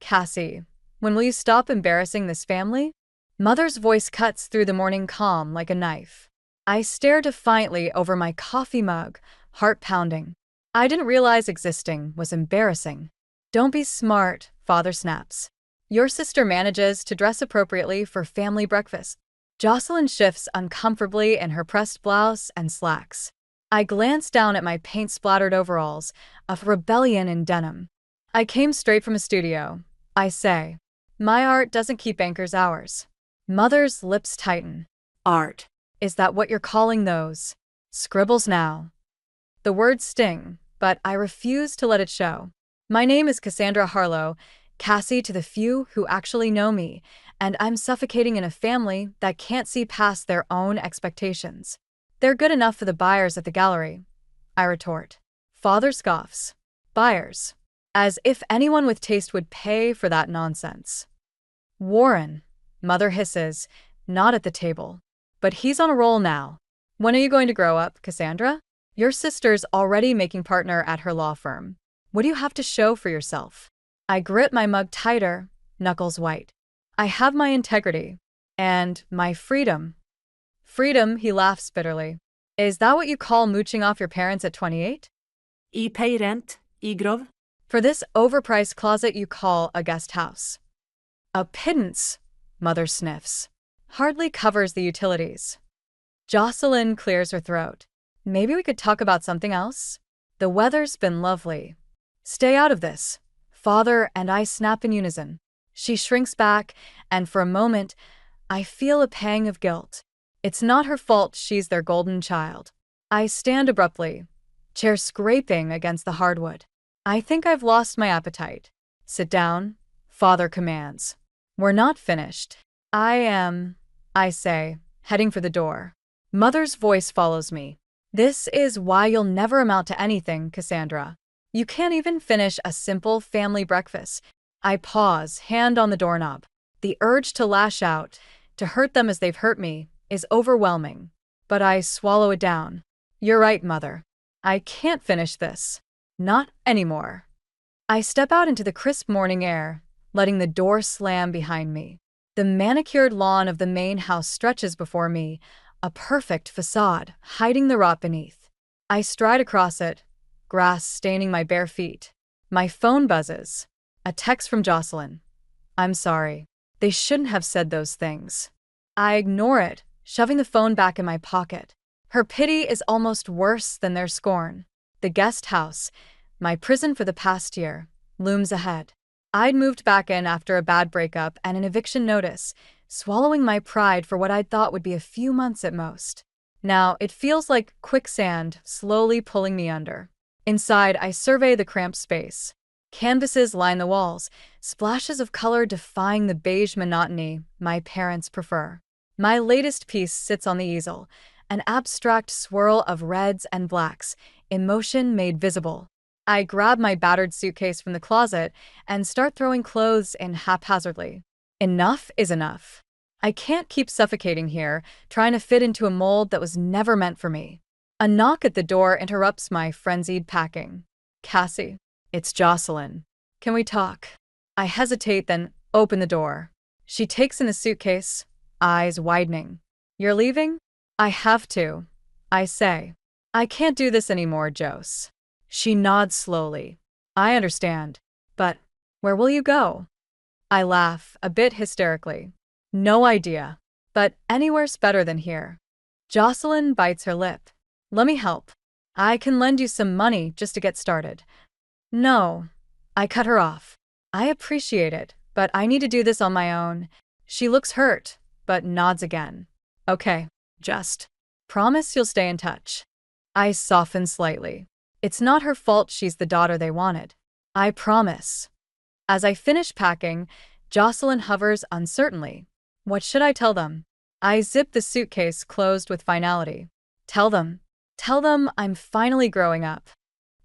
Cassie, when will you stop embarrassing this family? Mother's voice cuts through the morning calm like a knife. I stare defiantly over my coffee mug, heart pounding. I didn't realize existing was embarrassing. Don't be smart, father snaps. Your sister manages to dress appropriately for family breakfast. Jocelyn shifts uncomfortably in her pressed blouse and slacks. I glance down at my paint-splattered overalls, a rebellion in denim. I came straight from a studio, I say. My art doesn't keep anchors hours. Mother's lips tighten. Art. Is that what you're calling those? Scribbles now. The words sting, but I refuse to let it show. My name is Cassandra Harlow, Cassie to the few who actually know me, and I'm suffocating in a family that can't see past their own expectations. They're good enough for the buyers at the gallery, I retort. Father scoffs. Buyers. As if anyone with taste would pay for that nonsense. Warren, Mother hisses, not at the table. But he's on a roll now. When are you going to grow up, Cassandra? Your sister's already making partner at her law firm. What do you have to show for yourself? I grip my mug tighter, knuckles white. I have my integrity. And my freedom. Freedom, he laughs bitterly. Is that what you call mooching off your parents at 28? I pay rent, I grov. For this overpriced closet you call a guest house. A pittance, Mother sniffs. Hardly covers the utilities. Jocelyn clears her throat. Maybe we could talk about something else? The weather's been lovely. Stay out of this. Father and I snap in unison. She shrinks back, and for a moment, I feel a pang of guilt. It's not her fault she's their golden child. I stand abruptly, chair scraping against the hardwood. I think I've lost my appetite. Sit down, Father commands. We're not finished. I say, heading for the door. Mother's voice follows me. This is why you'll never amount to anything, Cassandra. You can't even finish a simple family breakfast. I pause, hand on the doorknob. The urge to lash out, to hurt them as they've hurt me, is overwhelming. But I swallow it down. You're right, Mother. I can't finish this. Not anymore. I step out into the crisp morning air, letting the door slam behind me. The manicured lawn of the main house stretches before me, a perfect facade, hiding the rot beneath. I stride across it, grass staining my bare feet. My phone buzzes. A text from Jocelyn. I'm sorry. They shouldn't have said those things. I ignore it, shoving the phone back in my pocket. Her pity is almost worse than their scorn. The guest house, my prison for the past year, looms ahead. I'd moved back in after a bad breakup and an eviction notice, swallowing my pride for what I'd thought would be a few months at most. Now, it feels like quicksand slowly pulling me under. Inside, I survey the cramped space. Canvases line the walls, splashes of color defying the beige monotony my parents prefer. My latest piece sits on the easel, an abstract swirl of reds and blacks, emotion made visible. I grab my battered suitcase from the closet and start throwing clothes in haphazardly. Enough is enough. I can't keep suffocating here, trying to fit into a mold that was never meant for me. A knock at the door interrupts my frenzied packing. Cassie. It's Jocelyn. Can we talk? I hesitate, then open the door. She takes in the suitcase, eyes widening. You're leaving? I have to, I say. I can't do this anymore, Jose. She nods slowly. I understand. But where will you go? I laugh, a bit hysterically. No idea. But anywhere's better than here. Jocelyn bites her lip. Let me help. I can lend you some money just to get started. No. I cut her off. I appreciate it, but I need to do this on my own. She looks hurt, but nods again. Okay, just promise you'll stay in touch. I soften slightly. It's not her fault she's the daughter they wanted. I promise. As I finish packing, Jocelyn hovers uncertainly. What should I tell them? I zip the suitcase closed with finality. Tell them I'm finally growing up.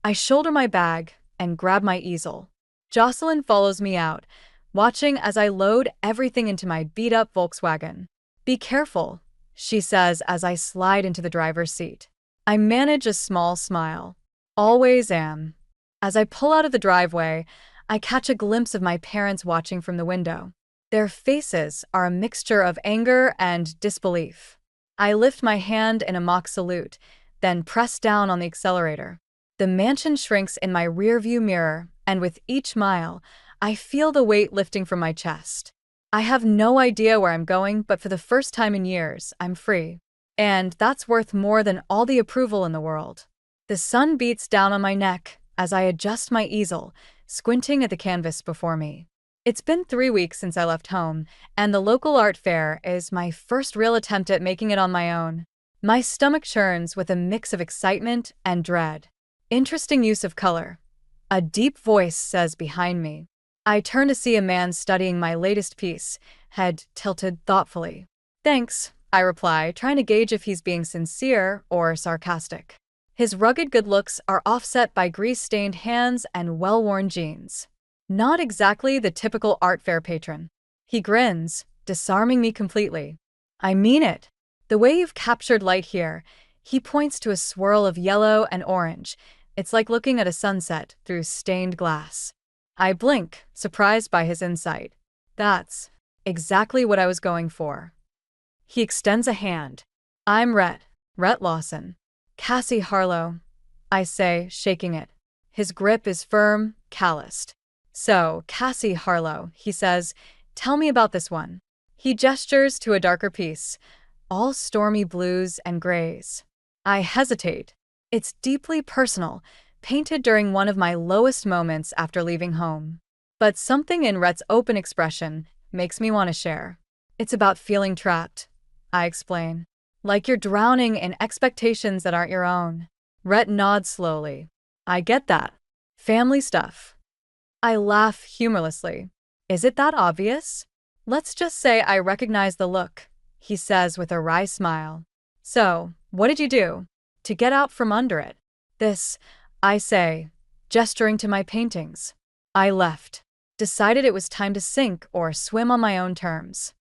I shoulder my bag and grab my easel. Jocelyn follows me out, watching as I load everything into my beat-up Volkswagen. Be careful, she says as I slide into the driver's seat. I manage a small smile. Always am. As I pull out of the driveway, I catch a glimpse of my parents watching from the window. Their faces are a mixture of anger and disbelief. I lift my hand in a mock salute, then press down on the accelerator. The mansion shrinks in my rearview mirror, and with each mile, I feel the weight lifting from my chest. I have no idea where I'm going, but for the first time in years, I'm free. And that's worth more than all the approval in the world. The sun beats down on my neck as I adjust my easel, squinting at the canvas before me. It's been 3 weeks since I left home, and the local art fair is my first real attempt at making it on my own. My stomach churns with a mix of excitement and dread. Interesting use of color, a deep voice says behind me. I turn to see a man studying my latest piece, head tilted thoughtfully. Thanks, I reply, trying to gauge if he's being sincere or sarcastic. His rugged good looks are offset by grease-stained hands and well-worn jeans. Not exactly the typical art fair patron. He grins, disarming me completely. I mean it. The way you've captured light here, he points to a swirl of yellow and orange. It's like looking at a sunset through stained glass. I blink, surprised by his insight. That's exactly what I was going for. He extends a hand. I'm Rhett Lawson. Cassie Harlow, I say, shaking it. His grip is firm, calloused. So, Cassie Harlow, he says, tell me about this one. He gestures to a darker piece, all stormy blues and grays. I hesitate. It's deeply personal, painted during one of my lowest moments after leaving home. But something in Rhett's open expression makes me want to share. It's about feeling trapped, I explain. Like you're drowning in expectations that aren't your own. Rhett nods slowly. I get that. Family stuff. I laugh humorlessly. Is it that obvious? Let's just say I recognize the look, he says with a wry smile. So, what did you do to get out from under it? This, I say, gesturing to my paintings. I left. Decided it was time to sink or swim on my own terms.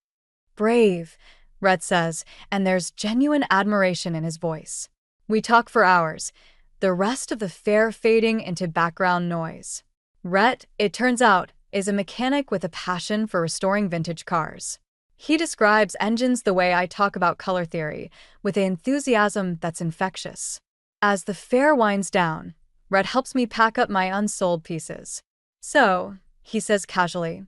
Brave, Rhett says, and there's genuine admiration in his voice. We talk for hours, the rest of the fair fading into background noise. Rhett, it turns out, is a mechanic with a passion for restoring vintage cars. He describes engines the way I talk about color theory, with an enthusiasm that's infectious. As the fair winds down, Rhett helps me pack up my unsold pieces. So, he says casually,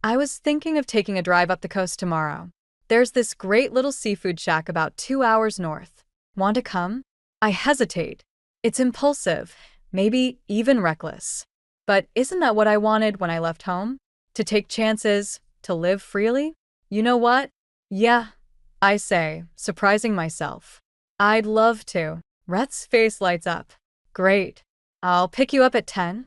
I was thinking of taking a drive up the coast tomorrow. There's this great little seafood shack about 2 hours north. Want to come? I hesitate. It's impulsive, maybe even reckless. But isn't that what I wanted when I left home? To take chances, to live freely? You know what? Yeah, I say, surprising myself. I'd love to. Rhett's face lights up. Great. I'll pick you up at 10.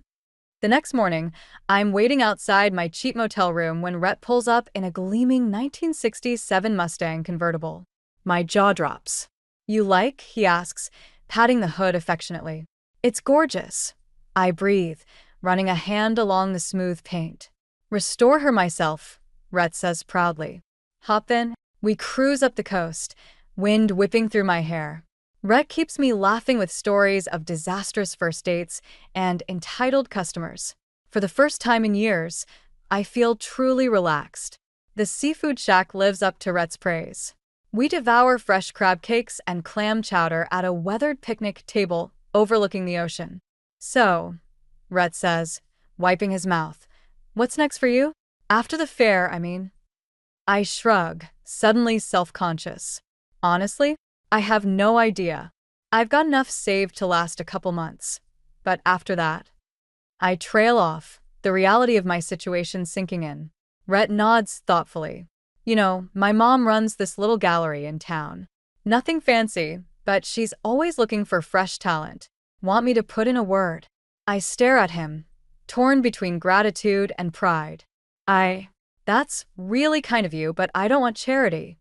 The next morning, I'm waiting outside my cheap motel room when Rhett pulls up in a gleaming 1967 Mustang convertible. My jaw drops. You like? He asks, patting the hood affectionately. It's gorgeous. I breathe, running a hand along the smooth paint. Restore her myself, Rhett says proudly. Hop in. We cruise up the coast, wind whipping through my hair. Rhett keeps me laughing with stories of disastrous first dates and entitled customers. For the first time in years, I feel truly relaxed. The seafood shack lives up to Rhett's praise. We devour fresh crab cakes and clam chowder at a weathered picnic table overlooking the ocean. So, Rhett says, wiping his mouth, what's next for you? After the fair, I mean. I shrug, suddenly self-conscious. Honestly, I have no idea. I've got enough saved to last a couple months. But after that, I trail off, the reality of my situation sinking in. Rhett nods thoughtfully. You know, my mom runs this little gallery in town. Nothing fancy, but she's always looking for fresh talent. Want me to put in a word? I stare at him, torn between gratitude and pride. That's really kind of you, but I don't want charity.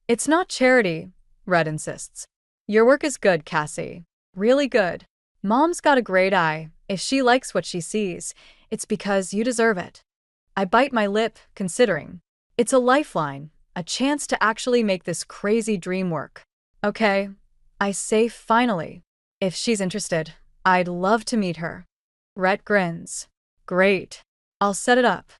It's not charity, Rhett insists. Your work is good, Cassie. Really good. Mom's got a great eye. If she likes what she sees, it's because you deserve it. I bite my lip, considering. It's a lifeline, a chance to actually make this crazy dream work. Okay, I say finally. If she's interested, I'd love to meet her. Rhett grins. Great. I'll set it up.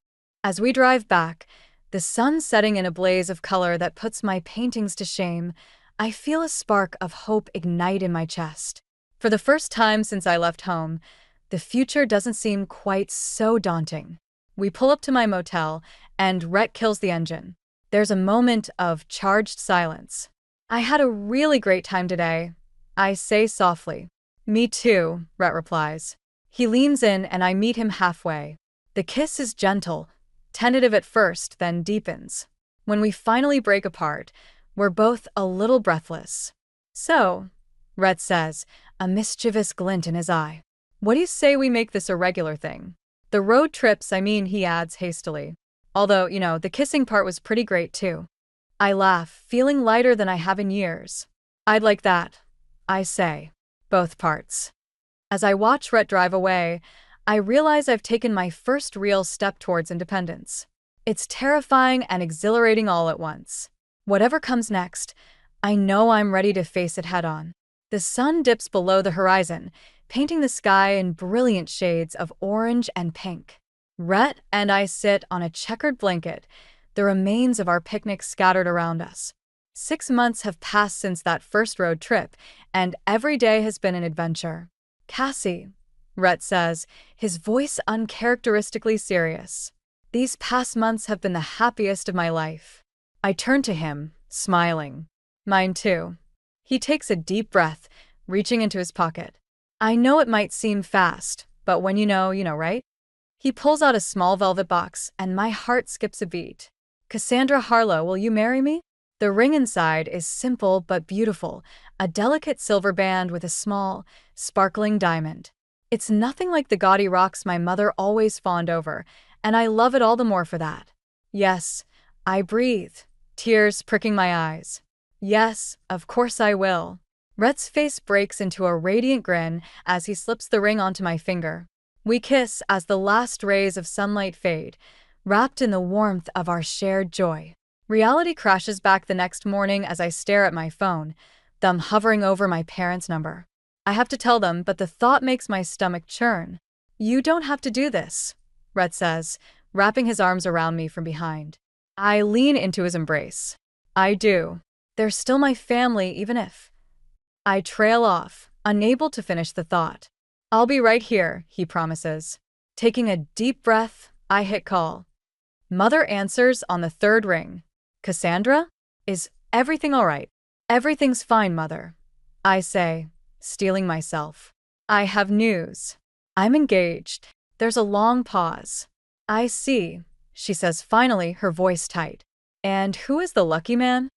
As we drive back, the sun setting in a blaze of color that puts my paintings to shame, I feel a spark of hope ignite in my chest. For the first time since I left home, the future doesn't seem quite so daunting. We pull up to my motel, and Rhett kills the engine. There's a moment of charged silence. I had a really great time today, I say softly. Me too, Rhett replies. He leans in and I meet him halfway. The kiss is gentle, tentative at first, then deepens. When we finally break apart, we're both a little breathless. So, Rhett says, a mischievous glint in his eye. What do you say we make this a regular thing? The road trips, he adds hastily. Although, the kissing part was pretty great too. I laugh, feeling lighter than I have in years. I'd like that, I say. Both parts. As I watch Rhett drive away, I realize I've taken my first real step towards independence. It's terrifying and exhilarating all at once. Whatever comes next, I know I'm ready to face it head on. The sun dips below the horizon, painting the sky in brilliant shades of orange and pink. Rhett and I sit on a checkered blanket, the remains of our picnic scattered around us. 6 months have passed since that first road trip, and every day has been an adventure. Cassie, Rhett says, his voice uncharacteristically serious. These past months have been the happiest of my life. I turn to him, smiling. Mine too. He takes a deep breath, reaching into his pocket. I know it might seem fast, but when you know, right? He pulls out a small velvet box, and my heart skips a beat. Cassandra Harlow, will you marry me? The ring inside is simple but beautiful, a delicate silver band with a small, sparkling diamond. It's nothing like the gaudy rocks my mother always fawned over, and I love it all the more for that. Yes, I breathe, tears pricking my eyes. Yes, of course I will. Rhett's face breaks into a radiant grin as he slips the ring onto my finger. We kiss as the last rays of sunlight fade, wrapped in the warmth of our shared joy. Reality crashes back the next morning as I stare at my phone, thumb hovering over my parents' number. I have to tell them, but the thought makes my stomach churn. You don't have to do this, Rhett says, wrapping his arms around me from behind. I lean into his embrace. I do. They're still my family, even if. I trail off, unable to finish the thought. I'll be right here, he promises. Taking a deep breath, I hit call. Mother answers on the third ring. Cassandra? Is everything all right? Everything's fine, Mother. I say, steeling myself. I have news. I'm engaged. There's a long pause. I see, she says finally, her voice tight. And who is the lucky man?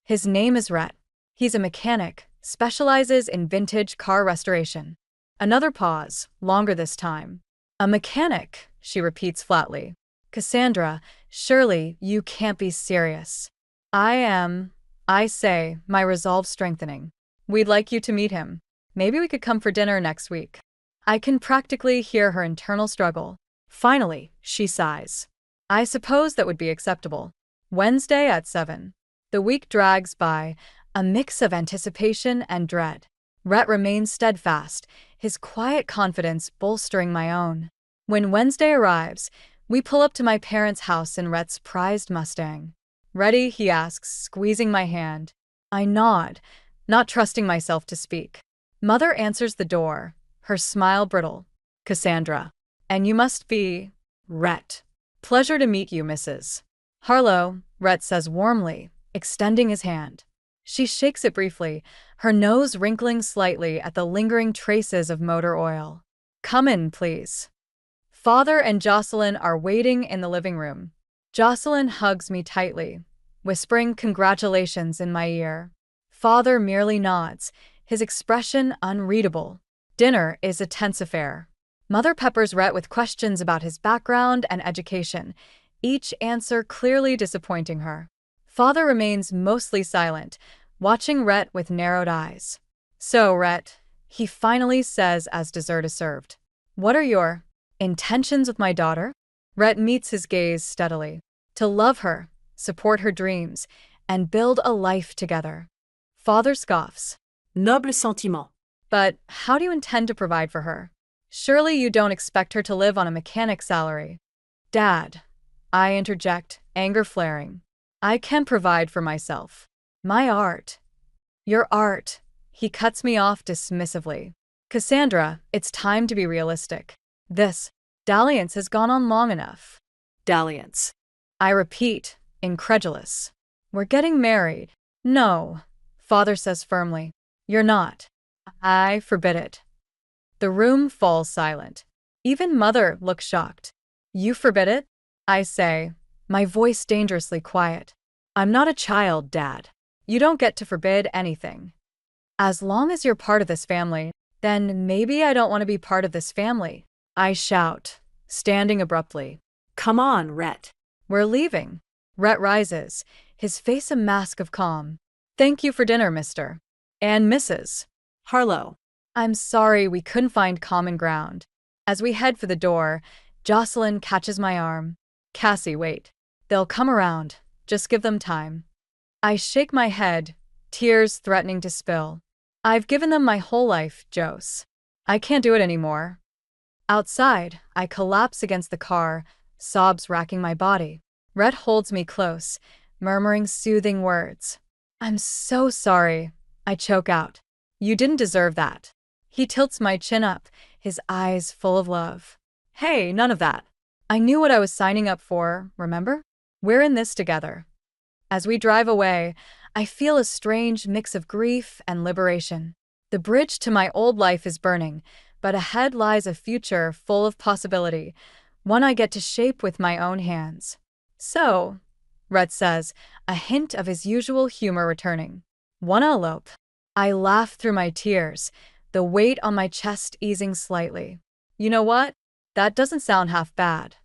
His name is Rhett. He's a mechanic, specializes in vintage car restoration. Another pause, longer this time. A mechanic, she repeats flatly. Cassandra, surely you can't be serious. I am, I say, my resolve strengthening. We'd like you to meet him. Maybe we could come for dinner next week. I can practically hear her internal struggle. Finally, she sighs. I suppose that would be acceptable. Wednesday at 7. The week drags by, a mix of anticipation and dread. Rhett remains steadfast, his quiet confidence bolstering my own. When Wednesday arrives, we pull up to my parents' house in Rhett's prized Mustang. Ready? He asks, squeezing my hand. I nod, not trusting myself to speak. Mother answers the door, her smile brittle. Cassandra. And you must be Rhett. Pleasure to meet you, Mrs. Harlow, Rhett says warmly, extending his hand. She shakes it briefly, her nose wrinkling slightly at the lingering traces of motor oil. Come in, please. Father and Jocelyn are waiting in the living room. Jocelyn hugs me tightly, whispering congratulations in my ear. Father merely nods, his expression unreadable. Dinner is a tense affair. Mother peppers Rhett with questions about his background and education, each answer clearly disappointing her. Father remains mostly silent, watching Rhett with narrowed eyes. So, Rhett, he finally says as dessert is served. What are your intentions with my daughter? Rhett meets his gaze steadily. To love her, support her dreams, and build a life together. Father scoffs. Noble sentiment. But how do you intend to provide for her? Surely you don't expect her to live on a mechanic's salary. Dad, I interject, anger flaring. I can provide for myself. My art. Your art. He cuts me off dismissively. Cassandra, it's time to be realistic. This dalliance has gone on long enough. Dalliance. I repeat, incredulous. We're getting married. No, Father says firmly. You're not. I forbid it. The room falls silent. Even Mother looks shocked. You forbid it? I say, my voice dangerously quiet. I'm not a child, Dad. You don't get to forbid anything. As long as you're part of this family, then maybe I don't want to be part of this family. I shout, standing abruptly. Come on, Rhett. We're leaving. Rhett rises, his face a mask of calm. Thank you for dinner, Mr. and Mrs. Harlow. I'm sorry we couldn't find common ground. As we head for the door, Jocelyn catches my arm. Cassie, wait. They'll come around. Just give them time. I shake my head, tears threatening to spill. I've given them my whole life, Jose. I can't do it anymore. Outside, I collapse against the car, sobs racking my body. Rhett holds me close, murmuring soothing words. I'm so sorry, I choke out. You didn't deserve that. He tilts my chin up, his eyes full of love. Hey, none of that. I knew what I was signing up for, remember? We're in this together. As we drive away, I feel a strange mix of grief and liberation. The bridge to my old life is burning, but ahead lies a future full of possibility, one I get to shape with my own hands. So, Rhett says, a hint of his usual humor returning. One elope. I laugh through my tears, the weight on my chest easing slightly. You know what? That doesn't sound half bad.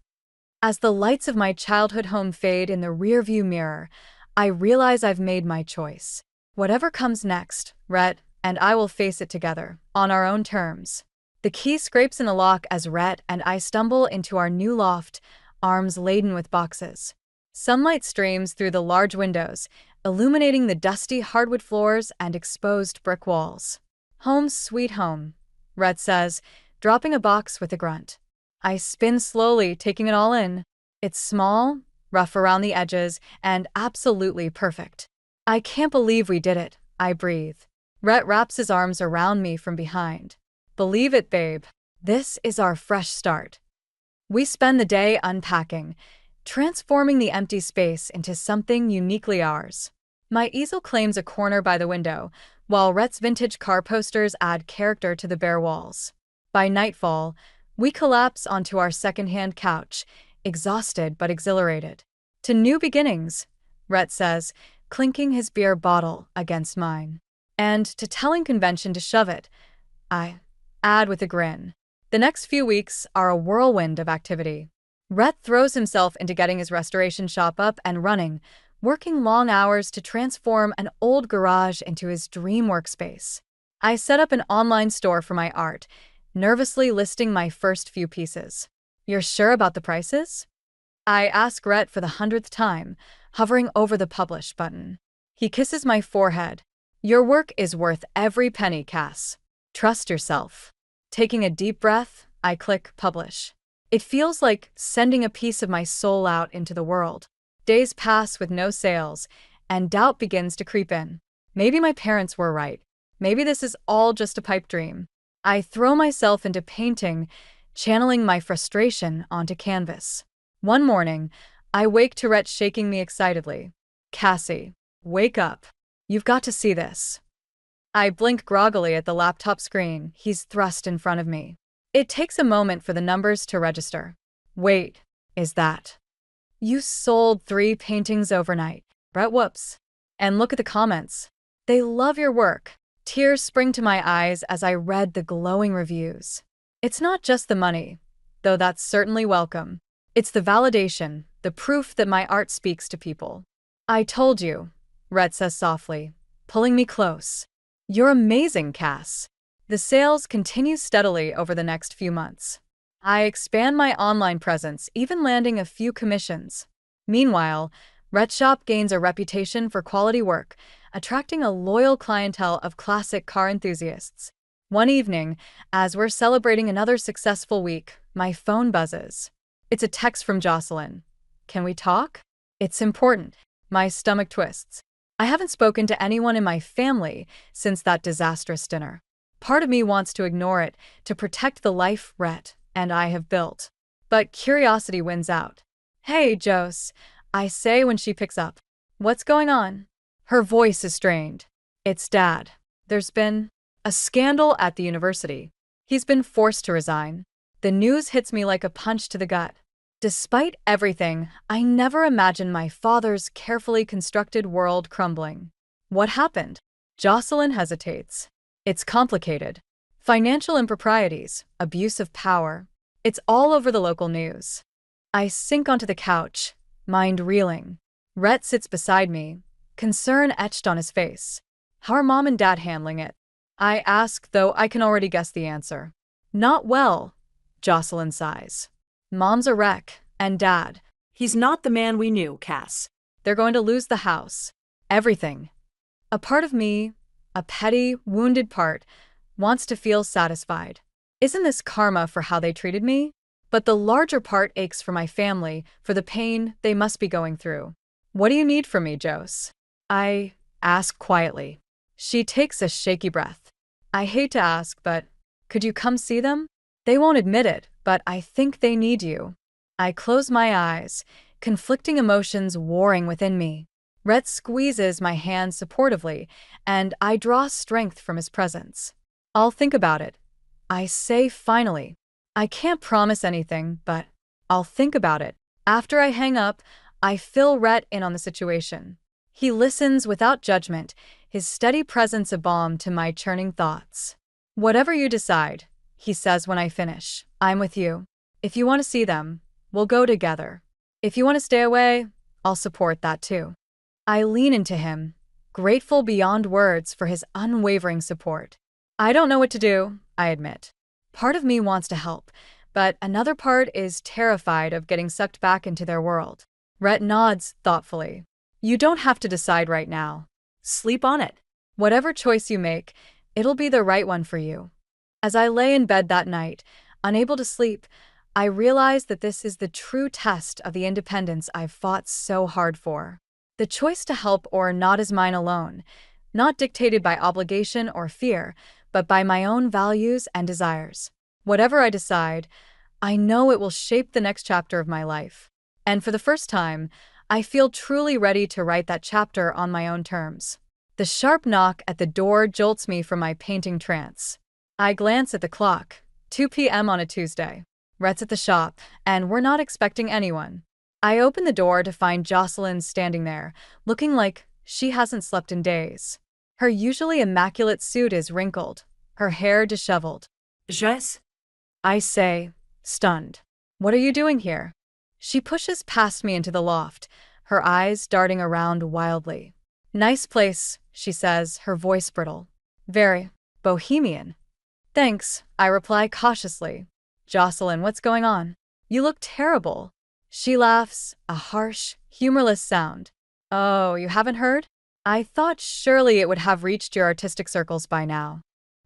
As the lights of my childhood home fade in the rearview mirror, I realize I've made my choice. Whatever comes next, Rhett and I will face it together, on our own terms. The key scrapes in the lock as Rhett and I stumble into our new loft, arms laden with boxes. Sunlight streams through the large windows, illuminating the dusty hardwood floors and exposed brick walls. Home sweet home, Rhett says, dropping a box with a grunt. I spin slowly, taking it all in. It's small, rough around the edges, and absolutely perfect. I can't believe we did it, I breathe. Rhett wraps his arms around me from behind. Believe it, babe. This is our fresh start. We spend the day unpacking, transforming the empty space into something uniquely ours. My easel claims a corner by the window, while Rhett's vintage car posters add character to the bare walls. By nightfall, we collapse onto our second-hand couch, exhausted but exhilarated. To new beginnings, Rhett says, clinking his beer bottle against mine. And to telling convention to shove it, I add with a grin. The next few weeks are a whirlwind of activity. Rhett throws himself into getting his restoration shop up and running, working long hours to transform an old garage into his dream workspace. I set up an online store for my art, nervously listing my first few pieces. You're sure about the prices? I ask Rhett for the 100th time, hovering over the publish button. He kisses my forehead. Your work is worth every penny, Cass. Trust yourself. Taking a deep breath, I click publish. It feels like sending a piece of my soul out into the world. Days pass with no sales, and doubt begins to creep in. Maybe my parents were right. Maybe this is all just a pipe dream. I throw myself into painting, channeling my frustration onto canvas. One morning, I wake to Rhett shaking me excitedly. Cassie, wake up. You've got to see this. I blink groggily at the laptop screen he's thrust in front of me. It takes a moment for the numbers to register. Wait, is that? You sold 3 paintings overnight. Rhett whoops. And look at the comments. They love your work. Tears spring to my eyes as I read the glowing reviews. It's not just the money, though that's certainly welcome. It's the validation, the proof that my art speaks to people. I told you, Rhett says softly, pulling me close. You're amazing, Cass. The sales continue steadily over the next few months. I expand my online presence, even landing a few commissions. Meanwhile, Rhett's shop gains a reputation for quality work, attracting a loyal clientele of classic car enthusiasts. One evening, as we're celebrating another successful week, my phone buzzes. It's a text from Jocelyn. Can we talk? It's important. My stomach twists. I haven't spoken to anyone in my family since that disastrous dinner. Part of me wants to ignore it to protect the life Rhett and I have built. But curiosity wins out. Hey, Jose, I say when she picks up. What's going on? Her voice is strained. It's Dad. There's been a scandal at the university. He's been forced to resign. The news hits me like a punch to the gut. Despite everything, I never imagined my father's carefully constructed world crumbling. What happened? Jocelyn hesitates. It's complicated. Financial improprieties, abuse of power. It's all over the local news. I sink onto the couch, mind reeling. Rhett sits beside me, concern etched on his face. How are Mom and Dad handling it? I ask, though I can already guess the answer. Not well, Jocelyn sighs. Mom's a wreck, and Dad. He's not the man we knew, Cass. They're going to lose the house. Everything. A part of me, a petty, wounded part, wants to feel satisfied. Isn't this karma for how they treated me? But the larger part aches for my family, for the pain they must be going through. What do you need from me, Jose? I ask quietly. She takes a shaky breath. I hate to ask, but could you come see them? They won't admit it, but I think they need you. I close my eyes, conflicting emotions warring within me. Rhett squeezes my hand supportively, and I draw strength from his presence. I'll think about it. I say finally. I can't promise anything, but I'll think about it. After I hang up, I fill Rhett in on the situation. He listens without judgment, his steady presence a balm to my churning thoughts. Whatever you decide, he says when I finish, I'm with you. If you want to see them, we'll go together. If you want to stay away, I'll support that too. I lean into him, grateful beyond words for his unwavering support. I don't know what to do, I admit. Part of me wants to help, but another part is terrified of getting sucked back into their world. Rhett nods thoughtfully. You don't have to decide right now. Sleep on it. Whatever choice you make, it'll be the right one for you. As I lay in bed that night, unable to sleep, I realize that this is the true test of the independence I've fought so hard for. The choice to help or not is mine alone, not dictated by obligation or fear, but by my own values and desires. Whatever I decide, I know it will shape the next chapter of my life. And for the first time, I feel truly ready to write that chapter on my own terms. The sharp knock at the door jolts me from my painting trance. I glance at the clock, 2 p.m. on a Tuesday. Rhett's at the shop, and we're not expecting anyone. I open the door to find Jocelyn standing there, looking like she hasn't slept in days. Her usually immaculate suit is wrinkled, her hair disheveled. Jess? I say, stunned. What are you doing here? She pushes past me into the loft, her eyes darting around wildly. Nice place, she says, her voice brittle. Very bohemian. Thanks, I reply cautiously. Jocelyn, what's going on? You look terrible. She laughs, a harsh, humorless sound. Oh, you haven't heard? I thought surely it would have reached your artistic circles by now.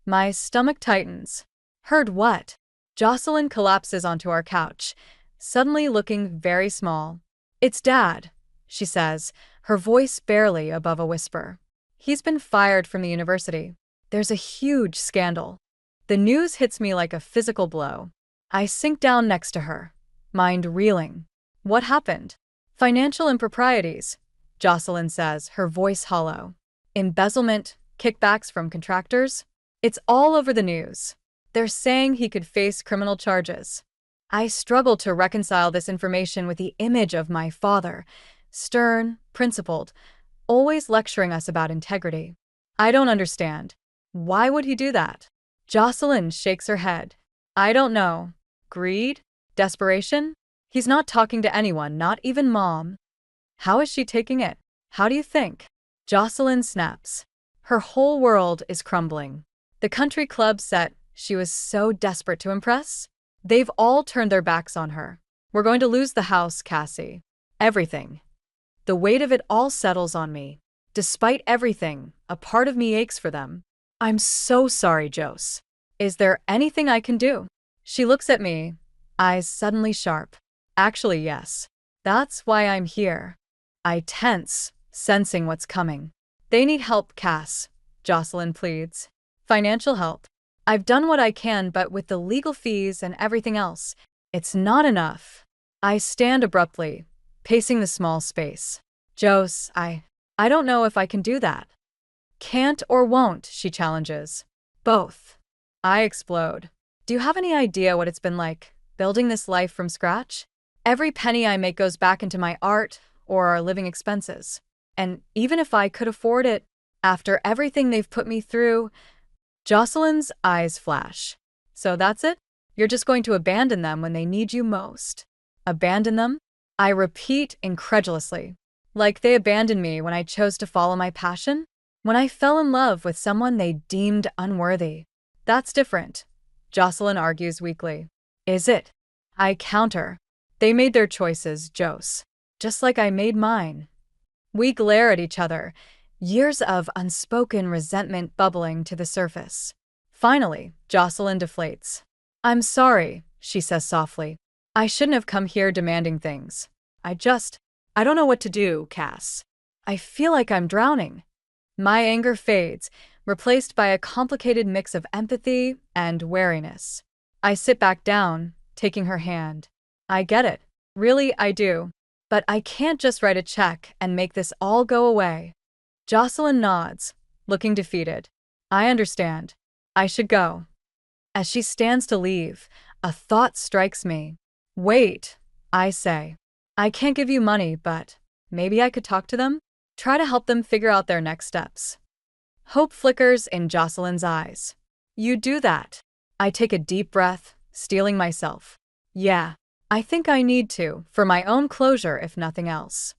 My stomach tightens. Heard what? Jocelyn collapses onto our couch, suddenly looking very small. It's Dad, she says, her voice barely above a whisper. He's been fired from the university. There's a huge scandal. The news hits me like a physical blow. I sink down next to her, mind reeling. What happened? Financial improprieties, Jocelyn says, her voice hollow. Embezzlement, kickbacks from contractors. It's all over the news. They're saying he could face criminal charges. I struggle to reconcile this information with the image of my father, stern, principled, always lecturing us about integrity. I don't understand. Why would he do that? Jocelyn shakes her head. I don't know. Greed? Desperation? He's not talking to anyone, not even Mom. How is she taking it? How do you think? Jocelyn snaps. Her whole world is crumbling. The country club set she was so desperate to impress? They've all turned their backs on her. We're going to lose the house, Cassie. Everything. The weight of it all settles on me. Despite everything, a part of me aches for them. I'm so sorry, Jose. Is there anything I can do? She looks at me, eyes suddenly sharp. Actually, yes. That's why I'm here. I tense, sensing what's coming. They need help, Cass, Jocelyn pleads. Financial help. I've done what I can, but with the legal fees and everything else, it's not enough. I stand abruptly, pacing the small space. Jose, I don't know if I can do that. Can't or won't, she challenges. Both. I explode. Do you have any idea what it's been like, building this life from scratch? Every penny I make goes back into my art or our living expenses. And even if I could afford it, after everything they've put me through, Jocelyn's eyes flash. So that's it? You're just going to abandon them when they need you most. Abandon them? I repeat incredulously. Like they abandoned me when I chose to follow my passion? When I fell in love with someone they deemed unworthy? That's different, Jocelyn argues weakly. Is it? I counter. They made their choices, Jose. Just like I made mine. We glare at each other, years of unspoken resentment bubbling to the surface. Finally, Jocelyn deflates. I'm sorry, she says softly. I shouldn't have come here demanding things. I don't know what to do, Cass. I feel like I'm drowning. My anger fades, replaced by a complicated mix of empathy and wariness. I sit back down, taking her hand. I get it. Really, I do. But I can't just write a check and make this all go away. Jocelyn nods, looking defeated. I understand. I should go. As she stands to leave, a thought strikes me. Wait, I say. I can't give you money, but maybe I could talk to them? Try to help them figure out their next steps. Hope flickers in Jocelyn's eyes. You do that. I take a deep breath, steeling myself. Yeah, I think I need to, for my own closure if nothing else.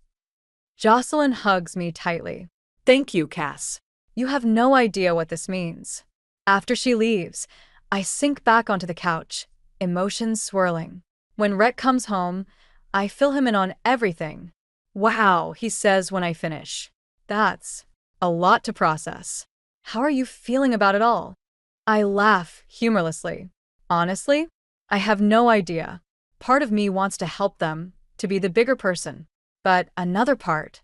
Jocelyn hugs me tightly. Thank you, Cass. You have no idea what this means. After she leaves, I sink back onto the couch, emotions swirling. When Rhett comes home, I fill him in on everything. Wow, he says when I finish. That's a lot to process. How are you feeling about it all? I laugh humorlessly. Honestly, I have no idea. Part of me wants to help them, to be the bigger person. But another part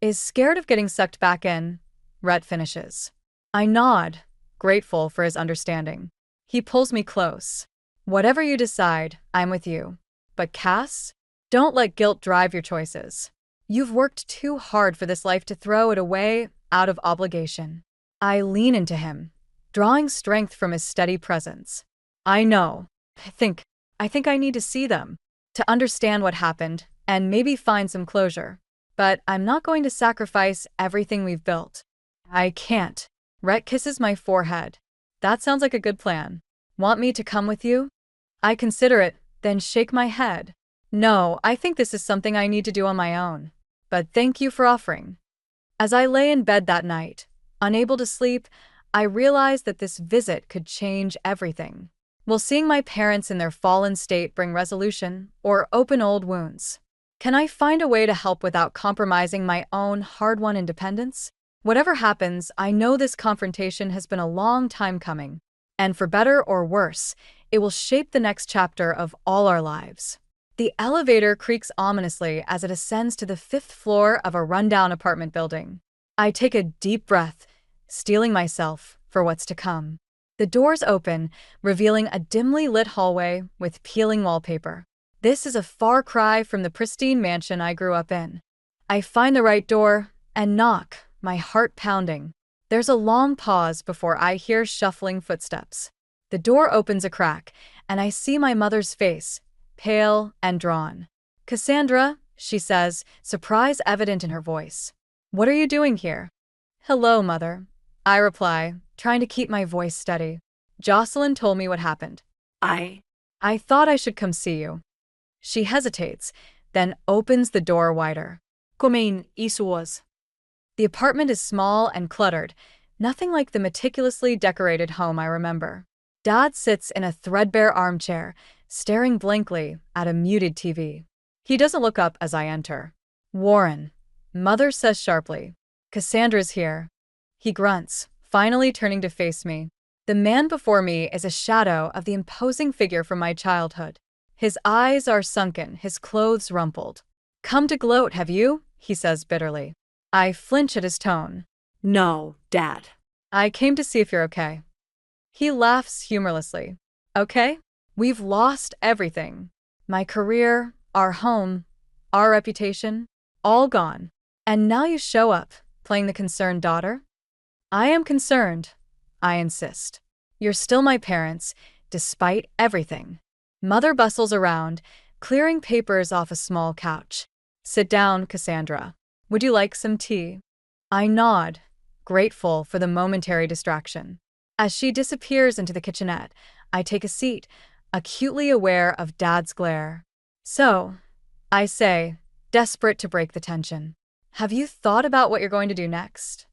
is scared of getting sucked back in, Rhett finishes. I nod, grateful for his understanding. He pulls me close. Whatever you decide, I'm with you. But Cass, don't let guilt drive your choices. You've worked too hard for this life to throw it away out of obligation. I lean into him, drawing strength from his steady presence. I know. I think I need to see them, to understand what happened, and maybe find some closure. But I'm not going to sacrifice everything we've built. I can't. Rhett kisses my forehead. That sounds like a good plan. Want me to come with you? I consider it, then shake my head. No, I think this is something I need to do on my own. But thank you for offering. As I lay in bed that night, unable to sleep, I realized that this visit could change everything. Will seeing my parents in their fallen state bring resolution or open old wounds? Can I find a way to help without compromising my own hard-won independence? Whatever happens, I know this confrontation has been a long time coming, and for better or worse, it will shape the next chapter of all our lives. The elevator creaks ominously as it ascends to the 5th floor of a rundown apartment building. I take a deep breath, steeling myself for what's to come. The doors open, revealing a dimly lit hallway with peeling wallpaper. This is a far cry from the pristine mansion I grew up in. I find the right door and knock, my heart pounding. There's a long pause before I hear shuffling footsteps. The door opens a crack, and I see my mother's face, pale and drawn. Cassandra, she says, surprise evident in her voice. What are you doing here? Hello, Mother, I reply, trying to keep my voice steady. Jocelyn told me what happened. I thought I should come see you. She hesitates, then opens the door wider. Kumain isuwas. The apartment is small and cluttered, nothing like the meticulously decorated home I remember. Dad sits in a threadbare armchair, staring blankly at a muted TV. He doesn't look up as I enter. Warren, Mother says sharply. Cassandra's here. He grunts, finally turning to face me. The man before me is a shadow of the imposing figure from my childhood. His eyes are sunken, his clothes rumpled. "Come to gloat, have you?" he says bitterly. I flinch at his tone. No, Dad. "I came to see if you're okay." He laughs humorlessly. "Okay? We've lost everything. My career, our home, our reputation, all gone. And now you show up, playing the concerned daughter?" "I am concerned," I insist. "You're still my parents, despite everything." Mother bustles around, clearing papers off a small couch. "Sit down, Cassandra. Would you like some tea?" I nod, grateful for the momentary distraction. As she disappears into the kitchenette, I take a seat, acutely aware of Dad's glare. "So," I say, desperate to break the tension, "have you thought about what you're going to do next?"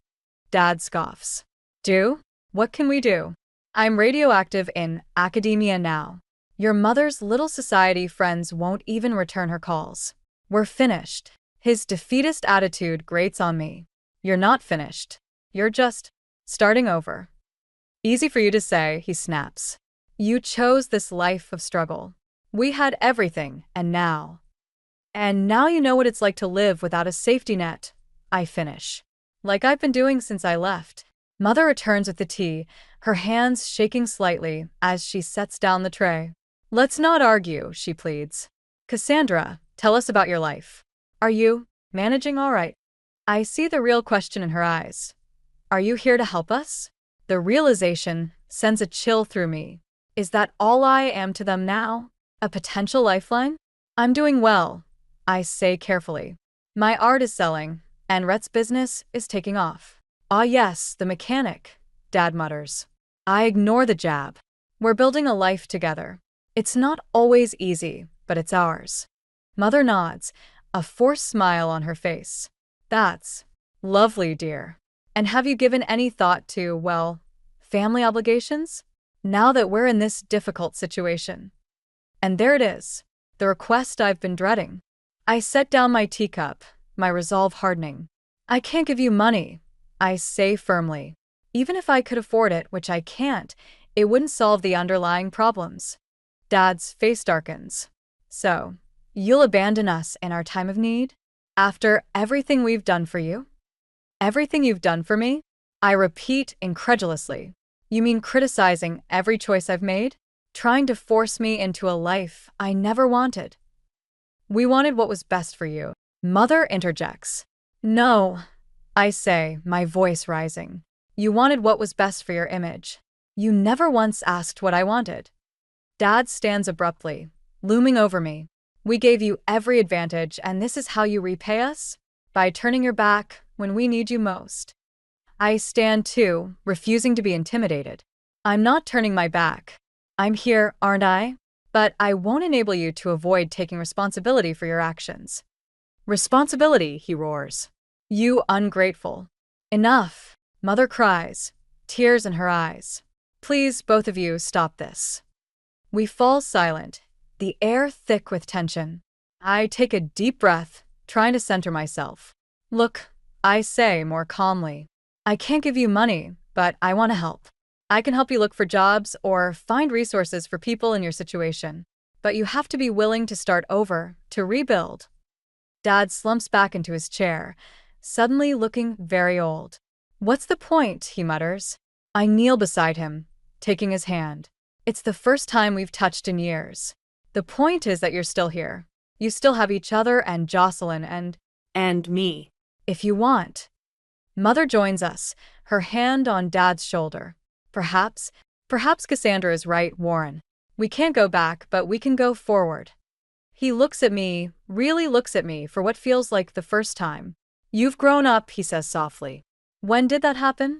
Dad scoffs. "Do? What can we do? I'm radioactive in academia now. Your mother's little society friends won't even return her calls. We're finished." His defeatist attitude grates on me. "You're not finished. You're just starting over." "Easy for you to say," he snaps. "You chose this life of struggle. We had everything, and now you know what it's like to live without a safety net," I finish. "Like I've been doing since I left." Mother returns with the tea, her hands shaking slightly as she sets down the tray. "Let's not argue," she pleads. "Cassandra, tell us about your life. Are you managing all right?" I see the real question in her eyes. "Are you here to help us?" The realization sends a chill through me. Is that all I am to them now? A potential lifeline? "I'm doing well," I say carefully. "My art is selling, and Rhett's business is taking off." "Ah yes, the mechanic," Dad mutters. I ignore the jab. "We're building a life together. It's not always easy, but it's ours." Mother nods, a forced smile on her face. "That's lovely, dear. And have you given any thought to, well, family obligations? Now that we're in this difficult situation." And there it is, the request I've been dreading. I set down my teacup, my resolve hardening. "I can't give you money," I say firmly. "Even if I could afford it, which I can't, it wouldn't solve the underlying problems." Dad's face darkens. "So, you'll abandon us in our time of need? After everything we've done for you?" "Everything you've done for me?" I repeat incredulously. "You mean criticizing every choice I've made? Trying to force me into a life I never wanted?" "We wanted what was best for you." Mother interjects. "No," I say, my voice rising. "You wanted what was best for your image. You never once asked what I wanted." Dad stands abruptly, looming over me. "We gave you every advantage, and this is how you repay us? By turning your back when we need you most." I stand too, refusing to be intimidated. "I'm not turning my back. I'm here, aren't I? But I won't enable you to avoid taking responsibility for your actions." "Responsibility," he roars. "You ungrateful." "Enough," Mother cries, tears in her eyes. "Please, both of you, stop this." We fall silent, the air thick with tension. I take a deep breath, trying to center myself. "Look," I say more calmly. "I can't give you money, but I want to help. I can help you look for jobs or find resources for people in your situation. But you have to be willing to start over, to rebuild." Dad slumps back into his chair, suddenly looking very old. "What's the point?" he mutters. I kneel beside him, taking his hand. "It's the first time we've touched in years. The point is that you're still here. You still have each other and Jocelyn And me. if you want." Mother joins us, her hand on Dad's shoulder. Perhaps Cassandra is right, Warren. We can't go back, but we can go forward." He looks at me, really looks at me for what feels like the first time. "You've grown up," he says softly. "When did that happen?"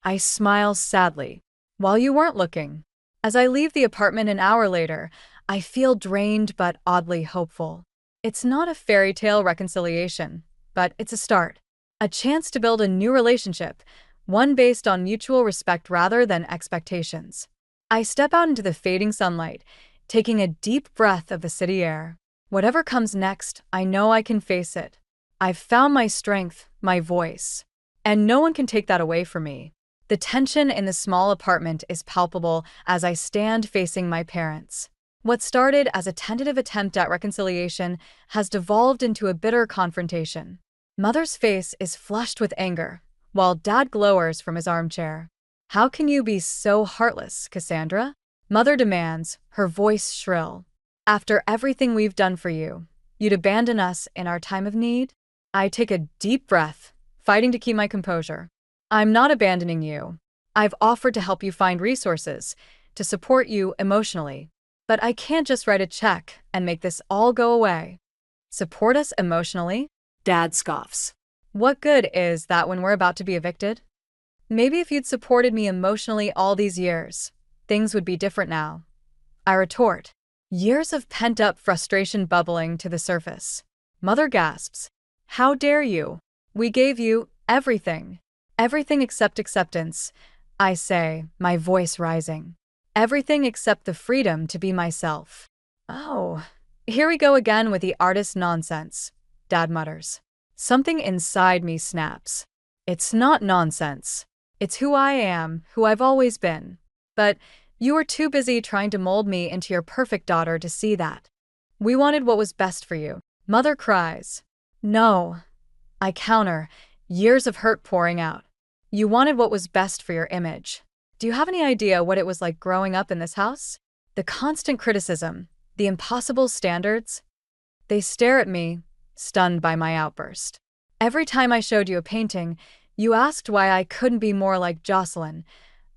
I smile sadly. "While you weren't looking." As I leave the apartment an hour later, I feel drained but oddly hopeful. It's not a fairy tale reconciliation, but it's a start. A chance to build a new relationship, one based on mutual respect rather than expectations. I step out into the fading sunlight, taking a deep breath of the city air. Whatever comes next, I know I can face it. I've found my strength, my voice. And no one can take that away from me. The tension in the small apartment is palpable as I stand facing my parents. What started as a tentative attempt at reconciliation has devolved into a bitter confrontation. Mother's face is flushed with anger, while Dad glowers from his armchair. How can you be so heartless, Cassandra? Mother demands, her voice shrill. After everything we've done for you, you'd abandon us in our time of need? I take a deep breath, fighting to keep my composure. I'm not abandoning you. I've offered to help you find resources, to support you emotionally. But I can't just write a check and make this all go away. Support us emotionally? Dad scoffs. What good is that when we're about to be evicted? Maybe if you'd supported me emotionally all these years, things would be different now. I retort, years of pent-up frustration bubbling to the surface. Mother gasps, how dare you? We gave you everything. Everything except acceptance, I say, my voice rising. Everything except the freedom to be myself. Oh, here we go again with the artist nonsense, Dad mutters. Something inside me snaps. It's not nonsense. It's who I am, who I've always been. But you were too busy trying to mold me into your perfect daughter to see that. We wanted what was best for you. Mother cries. No. I counter, years of hurt pouring out. You wanted what was best for your image. Do you have any idea what it was like growing up in this house? The constant criticism, the impossible standards? They stare at me, stunned by my outburst. Every time I showed you a painting, you asked why I couldn't be more like Jocelyn.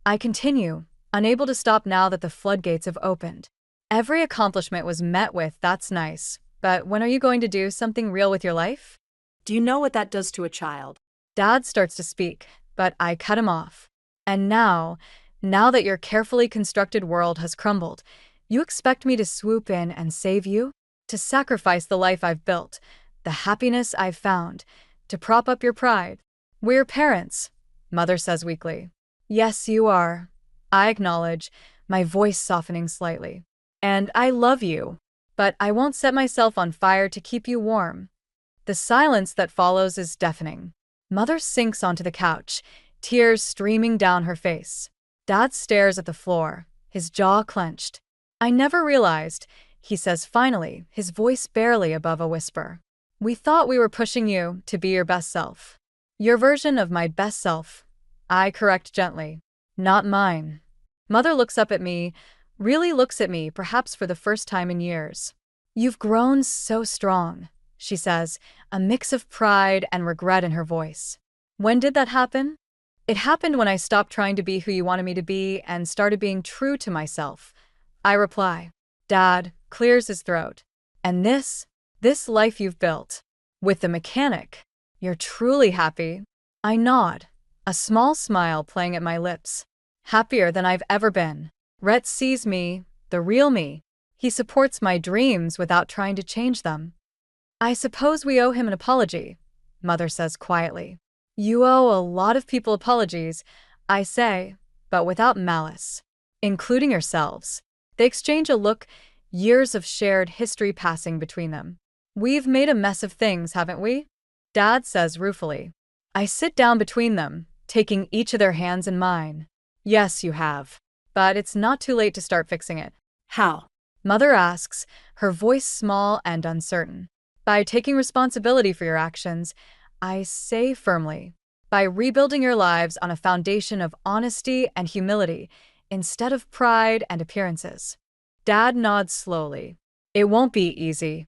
I continue, unable to stop now that the floodgates have opened. Every accomplishment was met with, that's nice, but when are you going to do something real with your life? Do you know what that does to a child? Dad starts to speak, but I cut him off. And now that your carefully constructed world has crumbled, you expect me to swoop in and save you? To sacrifice the life I've built, the happiness I've found, to prop up your pride? We're parents, Mother says weakly. Yes, you are. I acknowledge, my voice softening slightly. And I love you, but I won't set myself on fire to keep you warm. The silence that follows is deafening. Mother sinks onto the couch, tears streaming down her face. Dad stares at the floor, his jaw clenched. I never realized, he says finally, his voice barely above a whisper. We thought we were pushing you to be your best self. Your version of my best self, I correct gently. Not mine. Mother looks up at me, really looks at me, perhaps for the first time in years. You've grown so strong, she says, a mix of pride and regret in her voice. When did that happen? It happened when I stopped trying to be who you wanted me to be and started being true to myself. I reply. Dad clears his throat. And this life you've built, with the mechanic, you're truly happy? I nod, a small smile playing at my lips. Happier than I've ever been. Rhett sees me, the real me. He supports my dreams without trying to change them. I suppose we owe him an apology, Mother says quietly. You owe a lot of people apologies, I say, but without malice. Including yourselves. They exchange a look, years of shared history passing between them. We've made a mess of things, haven't we? Dad says ruefully. I sit down between them, taking each of their hands in mine. Yes, you have. But it's not too late to start fixing it. How? Mother asks, her voice small and uncertain. By taking responsibility for your actions, I say firmly, by rebuilding your lives on a foundation of honesty and humility instead of pride and appearances. Dad nods slowly. It won't be easy.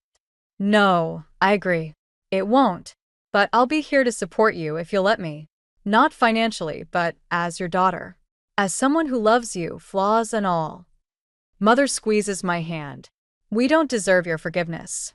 No, I agree. It won't. But I'll be here to support you if you'll let me. Not financially, but as your daughter. As someone who loves you, flaws and all. Mother squeezes my hand. We don't deserve your forgiveness.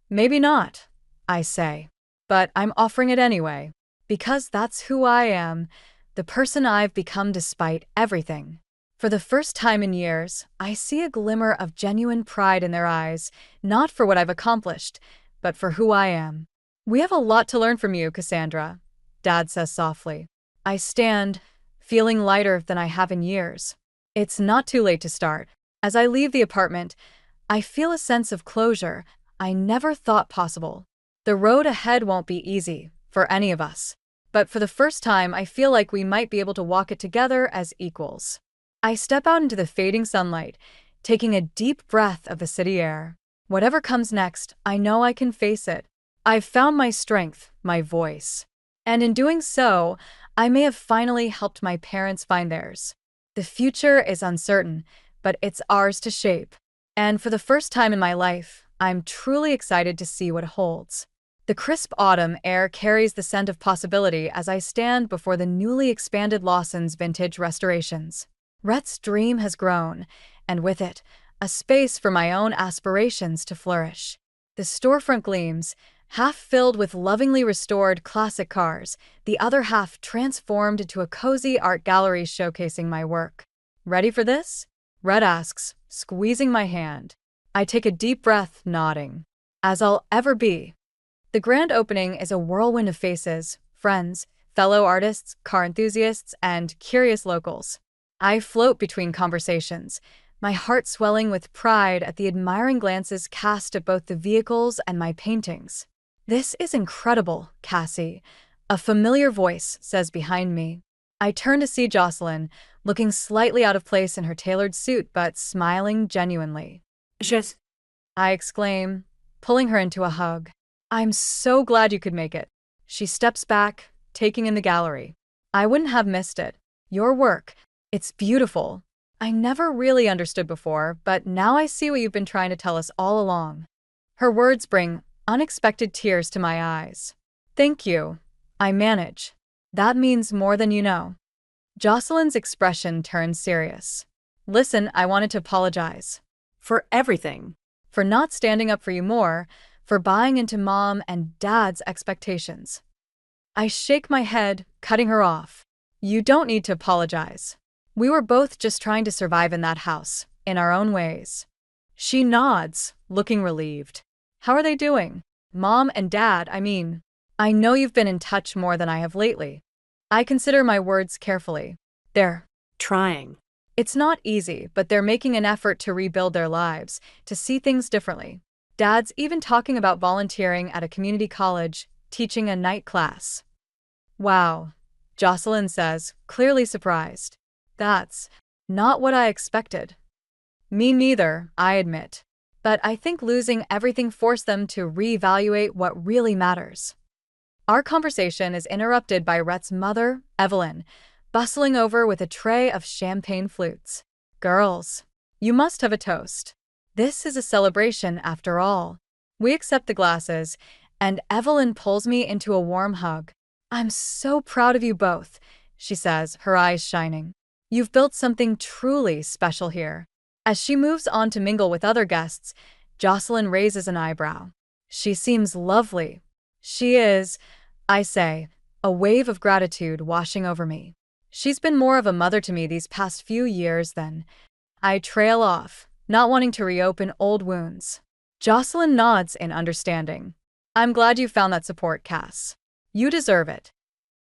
Maybe not, I say. But I'm offering it anyway. Because that's who I am, the person I've become despite everything. For the first time in years, I see a glimmer of genuine pride in their eyes, not for what I've accomplished, but for who I am. We have a lot to learn from you, Cassandra, Dad says softly. I stand, feeling lighter than I have in years. It's not too late to start. As I leave the apartment, I feel a sense of closure I never thought possible. The road ahead won't be easy, for any of us. But for the first time, I feel like we might be able to walk it together as equals. I step out into the fading sunlight, taking a deep breath of the city air. Whatever comes next, I know I can face it. I've found my strength, my voice. And in doing so, I may have finally helped my parents find theirs. The future is uncertain, but it's ours to shape. And for the first time in my life, I'm truly excited to see what it holds. The crisp autumn air carries the scent of possibility as I stand before the newly expanded Lawson's Vintage Restorations. Rhett's dream has grown, and with it, a space for my own aspirations to flourish. The storefront gleams, half filled with lovingly restored classic cars, the other half transformed into a cozy art gallery showcasing my work. Ready for this? Rhett asks, squeezing my hand. I take a deep breath, nodding. As I'll ever be. The grand opening is a whirlwind of faces, friends, fellow artists, car enthusiasts, and curious locals. I float between conversations, my heart swelling with pride at the admiring glances cast at both the vehicles and my paintings. "This is incredible, Cassie," a familiar voice says behind me. I turn to see Jocelyn, looking slightly out of place in her tailored suit but smiling genuinely. Just. I exclaim, pulling her into a hug. "I'm so glad you could make it." She steps back, taking in the gallery. "I wouldn't have missed it. Your work, it's beautiful. I never really understood before, but now I see what you've been trying to tell us all along." Her words bring unexpected tears to my eyes. "Thank you." I manage. "That means more than you know." Jocelyn's expression turns serious. "Listen, I wanted to apologize. For everything. For not standing up for you more, for buying into Mom and Dad's expectations." I shake my head, cutting her off. "You don't need to apologize. We were both just trying to survive in that house, in our own ways." She nods, looking relieved. "How are they doing? Mom and Dad, I mean. I know you've been in touch more than I have lately." I consider my words carefully. "They're Trying. It's not easy, but they're making an effort to rebuild their lives, to see things differently. Dad's even talking about volunteering at a community college, teaching a night class." "Wow," Jocelyn says, clearly surprised. "That's not what I expected." "Me neither," I admit. "But I think losing everything forced them to reevaluate what really matters." Our conversation is interrupted by Rhett's mother, Evelyn, bustling over with a tray of champagne flutes. "Girls, you must have a toast. This is a celebration after all." We accept the glasses, and Evelyn pulls me into a warm hug. "I'm so proud of you both," she says, her eyes shining. "You've built something truly special here." As she moves on to mingle with other guests, Jocelyn raises an eyebrow. "She seems lovely." "She is," I say, a wave of gratitude washing over me. "She's been more of a mother to me these past few years than—" I trail off, not wanting to reopen old wounds. Jocelyn nods in understanding. "I'm glad you found that support, Cass. You deserve it."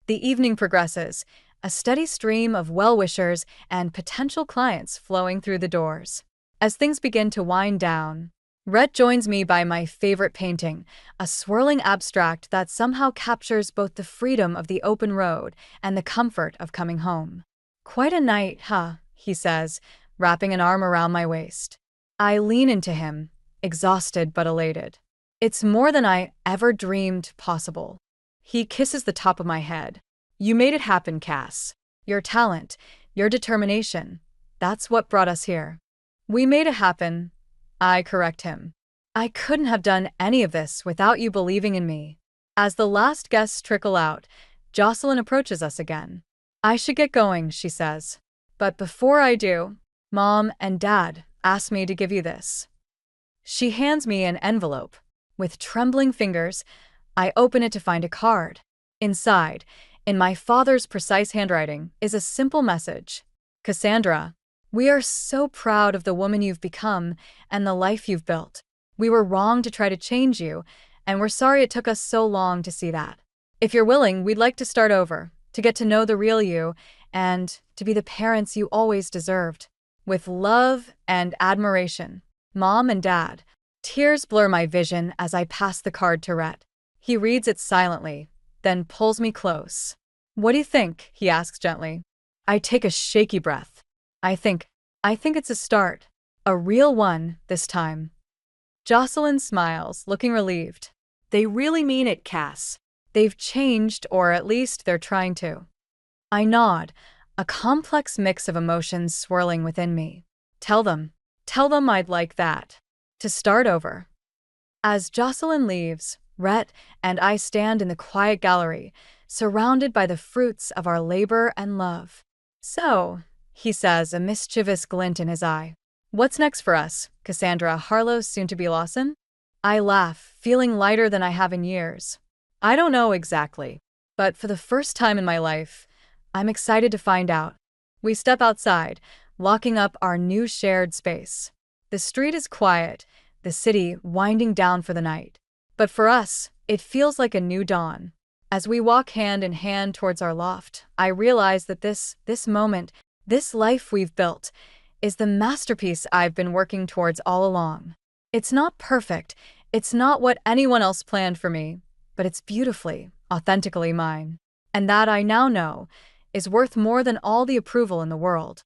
The evening progresses, a steady stream of well-wishers and potential clients flowing through the doors. As things begin to wind down, Rhett joins me by my favorite painting, a swirling abstract that somehow captures both the freedom of the open road and the comfort of coming home. "Quite a night, huh?" he says, wrapping an arm around my waist. I lean into him, exhausted but elated. "It's more than I ever dreamed possible." He kisses the top of my head. "You made it happen, Cass. Your talent, your determination, that's what brought us here." "We made it happen," I correct him. "I couldn't have done any of this without you believing in me." As the last guests trickle out, Jocelyn approaches us again. "I should get going," she says. "But before I do, Mom and Dad asked me to give you this." She hands me an envelope. With trembling fingers, I open it to find a card. Inside, in my father's precise handwriting, is a simple message. "Cassandra, we are so proud of the woman you've become and the life you've built. We were wrong to try to change you, and we're sorry it took us so long to see that. If you're willing, we'd like to start over, to get to know the real you, and to be the parents you always deserved. With love and admiration, Mom and Dad." Tears blur my vision as I pass the card to Rhett. He reads it silently, then pulls me close. "What do you think?" he asks gently. I take a shaky breath. I think it's a start. A real one, this time. Jocelyn smiles, looking relieved. They really mean it, Cass. They've changed, or at least they're trying to. I nod, a complex mix of emotions swirling within me. Tell them. Tell them I'd like that. To start over. As Jocelyn leaves, Rhett and I stand in the quiet gallery, surrounded by the fruits of our labor and love. So, he says, a mischievous glint in his eye. What's next for us, Cassandra Harlow's soon-to-be Lawson? I laugh, feeling lighter than I have in years. I don't know exactly, but for the first time in my life, I'm excited to find out. We step outside, locking up our new shared space. The street is quiet, the city winding down for the night. But for us, it feels like a new dawn. As we walk hand in hand towards our loft, I realize that this moment, this life we've built, is the masterpiece I've been working towards all along. It's not perfect, it's not what anyone else planned for me, but it's beautifully, authentically mine. And that I now know is worth more than all the approval in the world.